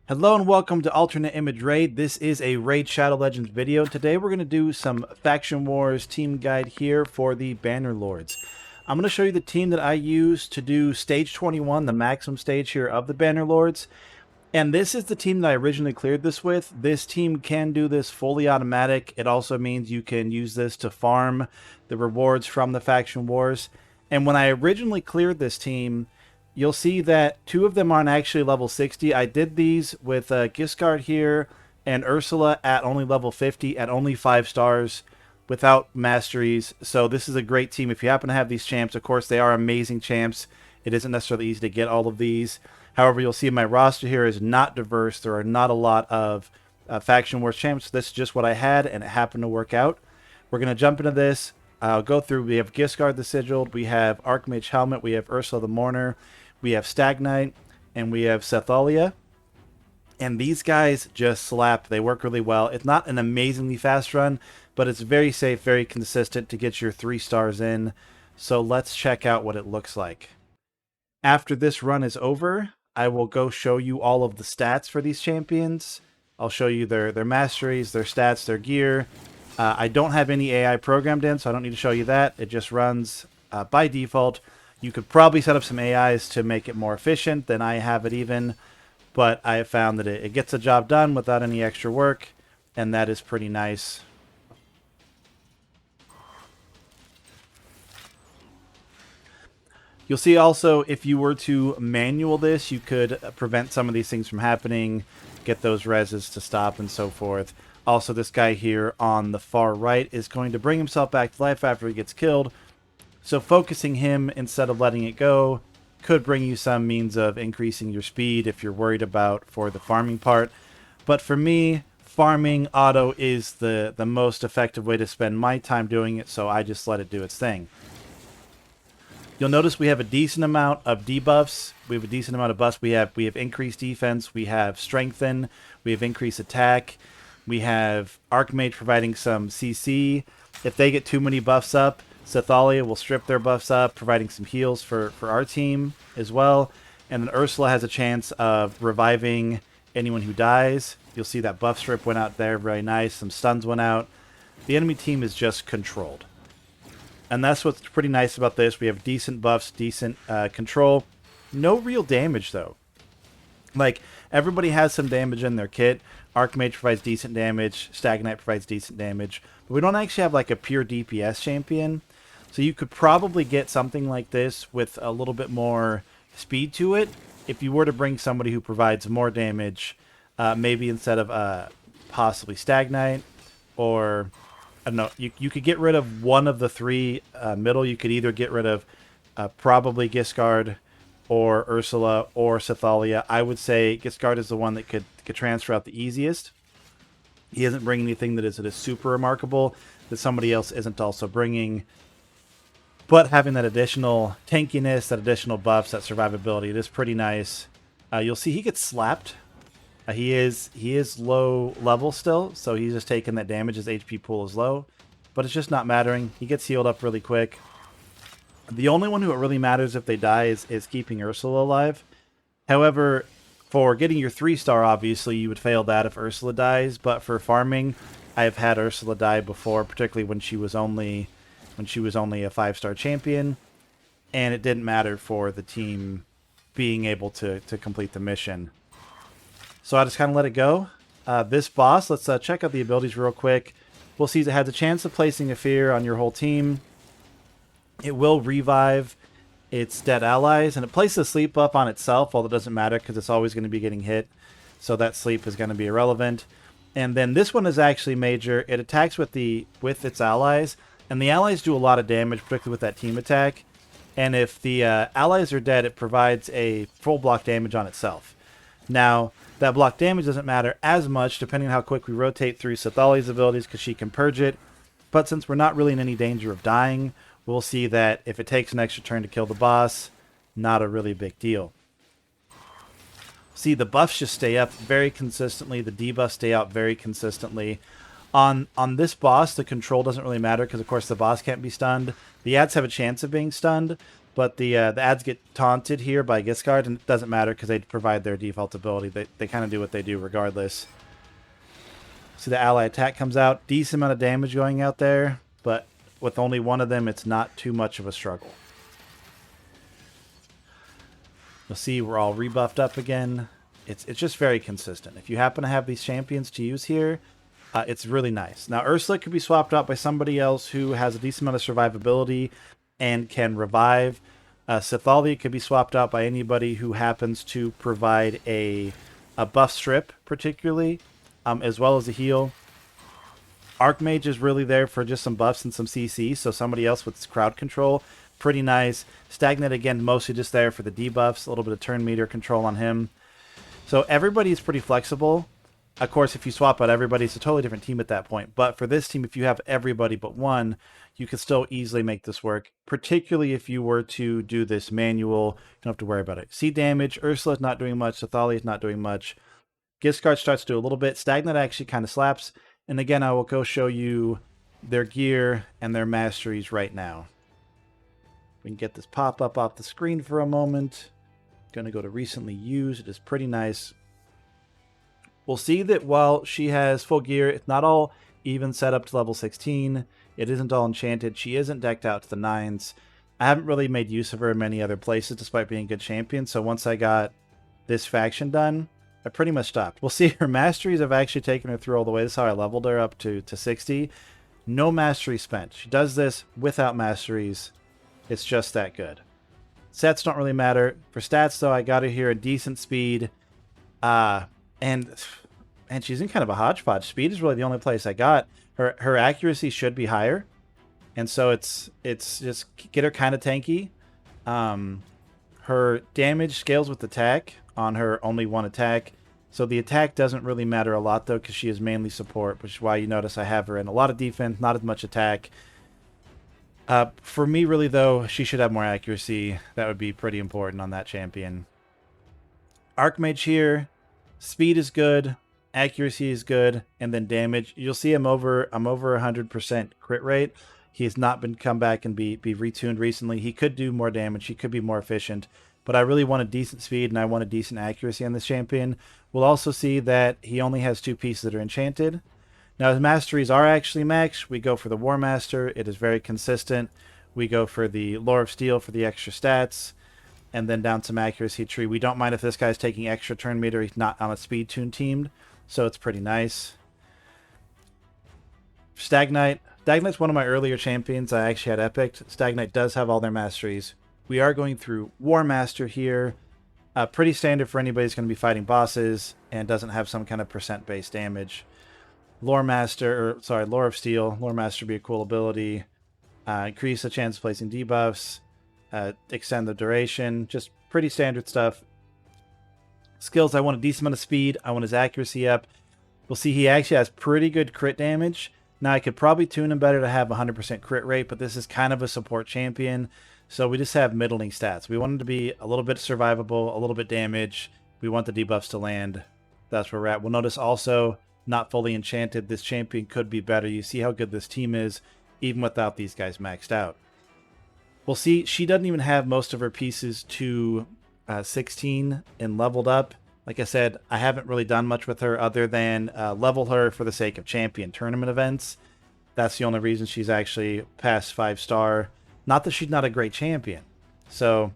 Hello and welcome to Alternate Image Raid. This is a Raid Shadow Legends video. Today we're going to do some Faction Wars team guide here for the Banner Lords. I'm going to show you the team that I use to do Stage 21, the maximum stage here of the Banner Lords. And this is the team that I originally cleared this with. This team can do this fully automatic. It also means you can use this to farm the rewards from the Faction Wars. And when I originally cleared this team, you'll see that two of them aren't actually level 60. I did these with Giscard here and Ursala at only level 50 at only 5 stars without Masteries. So this is a great team. If you happen to have these champs, of course, they are amazing champs. It isn't necessarily easy to get all of these. However, you'll see my roster here is not diverse. There are not a lot of Faction Wars champs. This is just what I had, and it happened to work out. We're going to jump into this. I'll go through. We have Giscard the Sigiled. We have Archmage Helmut. We have Ursala The Mourner. We have Stag Knight, and we have Sethallia. And these guys just slap. They work really well. It's not an amazingly fast run, but it's very safe, very consistent to get your 3 stars in. So let's check out what it looks like. After this run is over, I will go show you all of the stats for these champions. I'll show you their masteries, their stats, their gear. I don't have any AI programmed in, so I don't need to show you that. It just runs by default. You could probably set up some AIs to make it more efficient than I have it even, but I have found that it gets the job done without any extra work, and that is pretty nice. You'll see also, if you were to manual this, you could prevent some of these things from happening, get those reses to stop and so forth. Also, this guy here on the far right is going to bring himself back to life after he gets killed. So focusing him instead of letting it go could bring you some means of increasing your speed if you're worried about for the farming part. But for me, farming auto is the most effective way to spend my time doing it, so I just let it do its thing. You'll notice we have a decent amount of debuffs. We have a decent amount of buffs. We have increased defense. We have strengthen. We have increased attack. We have Archmage providing some CC. If they get too many buffs up, Sethallia will strip their buffs up, providing some heals for our team as well. And then Ursala has a chance of reviving anyone who dies. You'll see that buff strip went out there, very nice. Some stuns went out. The enemy team is just controlled. And that's what's pretty nice about this. We have decent buffs, decent control. No real damage, though. Like, everybody has some damage in their kit. Archmage provides decent damage. Stag Knight provides decent damage. But we don't actually have, like, a pure DPS champion. So you could probably get something like this with a little bit more speed to it if you were to bring somebody who provides more damage, maybe instead of possibly Stag Knight, or I don't know, you could get rid of one of the 3 middle. You could either get rid of probably Giscard or Ursala or Sethallia. I would say Giscard is the one that could transfer out the easiest. He isn't bringing anything that is super remarkable that somebody else isn't also bringing. But having that additional tankiness, that additional buffs, that survivability, it is pretty nice. You'll see he gets slapped. He is low level still, so he's just taking that damage. His HP pool is low, but it's just not mattering. He gets healed up really quick. The only one who it really matters if they die is keeping Ursala alive. However, for getting your 3-star, obviously, you would fail that if Ursala dies. But for farming, I have had Ursala die before, particularly when she was only a 5-star champion, and it didn't matter for the team being able to complete the mission. So I just kind of let it go. This boss, let's check out the abilities real quick. We'll see it has a chance of placing a fear on your whole team. It will revive its dead allies, and it places a sleep buff on itself, although it doesn't matter because it's always going to be getting hit, so that sleep is going to be irrelevant. And then this one is actually major. It attacks with its allies, and the allies do a lot of damage, particularly with that team attack. And if the allies are dead, it provides a full block damage on itself. Now, that block damage doesn't matter as much, depending on how quick we rotate through Sethallia's abilities, because she can purge it. But since we're not really in any danger of dying, we'll see that if it takes an extra turn to kill the boss, not a really big deal. See, the buffs just stay up very consistently. The debuffs stay out very consistently. On this boss, the control doesn't really matter because, of course, the boss can't be stunned. The ads have a chance of being stunned, But the ads get taunted here by Giscard, and it doesn't matter because they provide their default ability. They kind of do what they do regardless. See the ally attack comes out. Decent amount of damage going out there, but with only one of them, it's not too much of a struggle. You'll see we're all rebuffed up again. It's just very consistent. If you happen to have these champions to use here, it's really nice. Now, Ursula could be swapped out by somebody else who has a decent amount of survivability and can revive. Sethallia could be swapped out by anybody who happens to provide a buff strip, particularly, as well as a heal. Archmage is really there for just some buffs and some CC, so somebody else with crowd control, pretty nice. Stag Knight, again, mostly just there for the debuffs, a little bit of turn meter control on him. So everybody's pretty flexible. Of course, if you swap out everybody, it's a totally different team at that point. But for this team, if you have everybody but one, you can still easily make this work, particularly if you were to do this manual. You don't have to worry about it. See damage. Ursula's not doing much. Sethallia is not doing much. Giscard starts to do a little bit. Stag Knight actually kind of slaps. And again, I will go show you their gear and their masteries right now. We can get this pop-up off the screen for a moment. Going to go to recently used. It is pretty nice. We'll see that while she has full gear, it's not all even set up to level 16. It isn't all enchanted. She isn't decked out to the 9s. I haven't really made use of her in many other places despite being a good champion. So once I got this faction done, I pretty much stopped. We'll see her masteries have actually taken her through all the way. This is how I leveled her up to 60. No mastery spent. She does this without masteries. It's just that good. Sets don't really matter. For stats, though, I got her here at decent speed. And she's in kind of a hodgepodge. Speed is really the only place I got. Her accuracy should be higher. And so it's just get her kind of tanky. Her damage scales with attack on her only one attack. So the attack doesn't really matter a lot, though, because she is mainly support, which is why you notice I have her in a lot of defense, not as much attack. For me, really, though, she should have more accuracy. That would be pretty important on that champion. Archmage here. Speed is good. Accuracy is good. And then damage. You'll see I'm over 100% crit rate. He has not been come back and be retuned recently. He could do more damage. He could be more efficient. But I really want a decent speed and I want a decent accuracy on this champion. We'll also see that he only has 2 pieces that are enchanted. Now, his masteries are actually maxed. We go for the War Master. It is very consistent. We go for the Lore of Steel for the extra stats. And then down some accuracy tree. We don't mind if this guy's taking extra turn meter. He's not on a speed tune teamed. So it's pretty nice. Stag Knight. Stag Knight's one of my earlier champions. I actually had epicked. Stag Knight does have all their masteries. We are going through War Master here. Pretty standard for anybody who's going to be fighting bosses and doesn't have some kind of percent-based damage. Lore of Steel. Lore Master would be a cool ability. Increase the chance of placing debuffs. Extend the duration. Just pretty standard stuff. Skills, I want a decent amount of speed. I want his accuracy up. We'll see he actually has pretty good crit damage. Now, I could probably tune him better to have 100% crit rate, but this is kind of a support champion. So we just have middling stats. We want him to be a little bit survivable, a little bit damage. We want the debuffs to land. That's where we're at. We'll notice also, not fully enchanted. This champion could be better. You see how good this team is, even without these guys maxed out. We'll see, she doesn't even have most of her pieces to 16 and leveled up. Like I said, I haven't really done much with her other than level her for the sake of champion tournament events. That's the only reason she's actually past 5-star. Not that she's not a great champion. So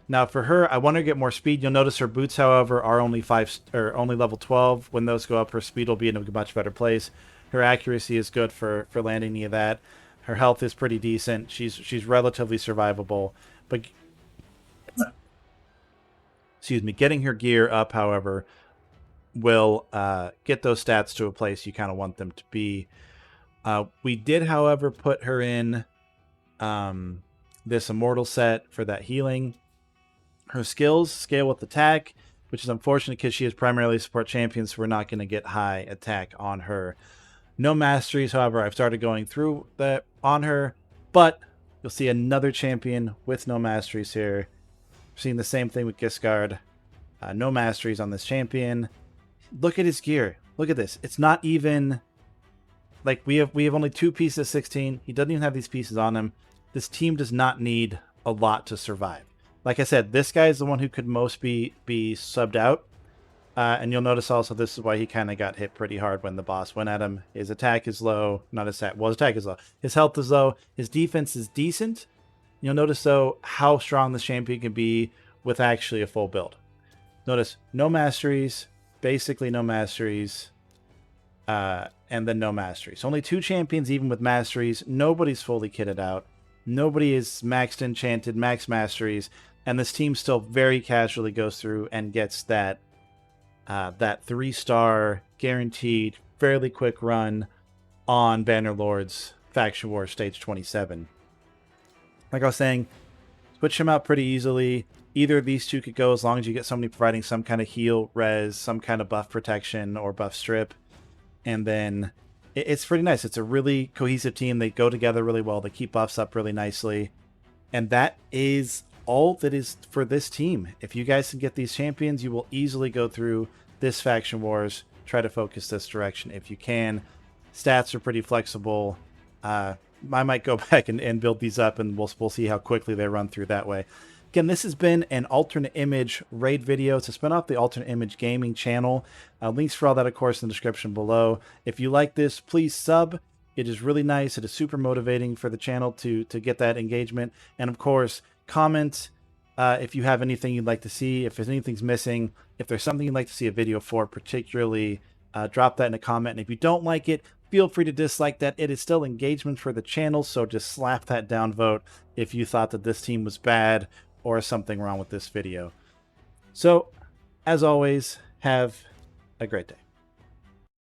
now for her, I want her to get more speed. You'll notice her boots, however, are only only level 12. When those go up, her speed will be in a much better place. Her accuracy is good for landing any of that. Her health is pretty decent. She's relatively survivable. But excuse me, getting her gear up, however, will get those stats to a place you kind of want them to be. We did, however, put her in this immortal set for that healing. Her skills scale with attack, which is unfortunate because she is primarily a support champion, so we're not going to get high attack on her. No masteries, however, I've started going through that on her, but you'll see another champion with no masteries here. We're seeing the same thing with Giscard. No masteries on this champion. Look at his gear. Look at this. It's not even like we have only 2 pieces of 16. He doesn't even have these pieces on him. This team does not need a lot to survive. Like I said, this guy is the one who could most be subbed out. And you'll notice also this is why he kind of got hit pretty hard when the boss went at him. His attack is low. Not his attack. Well, his attack is low. His health is low. His defense is decent. You'll notice, though, how strong this champion can be with actually a full build. Notice no masteries. Basically no masteries. And then no masteries. Only 2 champions even with masteries. Nobody's fully kitted out. Nobody is maxed enchanted, max masteries. And this team still very casually goes through and gets that 3-star guaranteed fairly quick run on Bannerlord's Faction War Stage 27. Like I was saying, switch them out pretty easily. Either of these two could go as long as you get somebody providing some kind of heal, res, some kind of buff protection or buff strip. And then it's pretty nice. It's a really cohesive team. They go together really well. They keep buffs up really nicely. And that is all that is for this team. If you guys can get these champions, you will easily go through this Faction Wars. Try to focus this direction if you can. Stats are pretty flexible. I might go back and build these up, and we'll see how quickly they run through that way. Again, this has been an alternate image raid video. It's a spin off the alternate image gaming channel. Links for all that, of course, in the description below. If you like this, please sub. It is really nice. It is super motivating for the channel to get that engagement. And of course, comment if you have anything you'd like to see, if there's anything's missing, if there's something you'd like to see a video for particularly, drop that in a comment. And if you don't like it, feel free to dislike that. It is still engagement for the channel, so just slap that down vote if you thought that this team was bad or something wrong with this video. So, as always, have a great day.